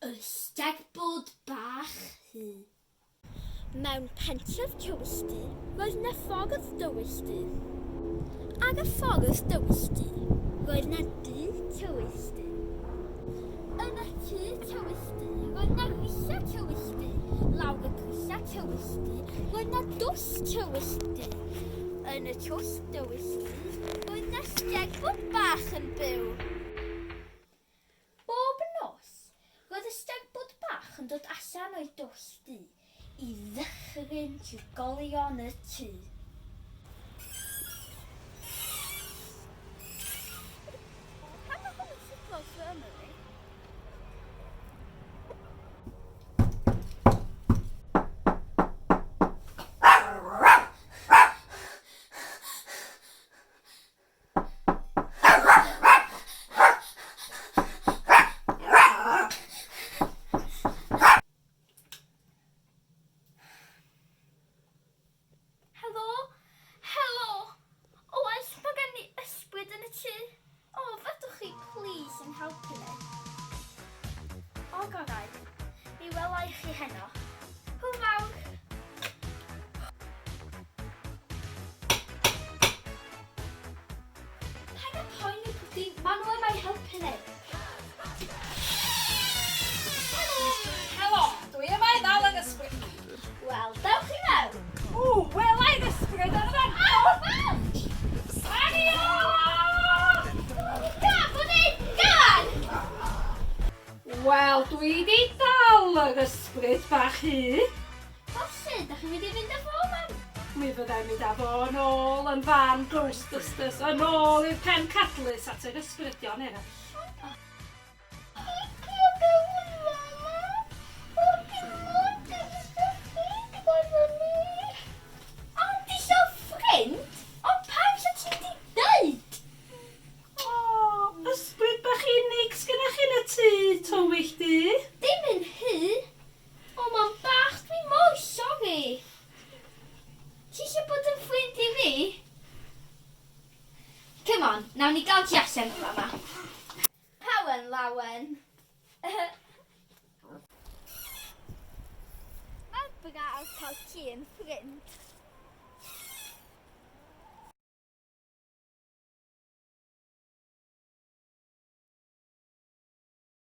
Eisteddfod bach hy. Mewn pentref tywylltu, roedd yna ffordd dywylltu. Ar y ffordd dywylltu, roedd yna dŷ tywylltu. Yn y tŷ tywylltu, roedd yna grisiau tywylltu. Lawr y grisiau tywylltu, roedd yna dwll tywylltu. Yn y twll dywylltu, roedd yna steddfod bach yn byw. Bob nos, roedd y steddfod bach yn dod allan o'i dwll dŷ i ddychryn trigolion y tŷ. Pam mae hwn yn suglos fy ymyl i? Fedwch chi please yn helpu ni? O gorau, mi wela i chi heno. Hwyl fawr! Paid â poeni pwdi, maen nhw yma i helpu ni. Helo, dwi yma i ddal yn ysbryd. Wel, dewch chi mewn. Wela i'n ysbryd ar y fan. Wel, dwi di dal yr ysbryd bach hy. Felly, da chi'n mynd i fynd â fo mewn? Mi fyddai'n mynd â fo yn ôl yn fan Ghostbusters, yn ôl i'r pen cadlys at yr ysbrydion yna. Ond isio ffrind? Ond pam sa ti di dweud? Ysbryd bach unig sgynnach chi'n y tŷ tywylltu. Dim yn hy. O, mae'n bach, dwi mor sori. Ti eisiau bod yn ffrind i fi? Come on, nawn ni gael ti allan o'r yma. Hawen lawen. Mae'n braf cael ti yn ffrind.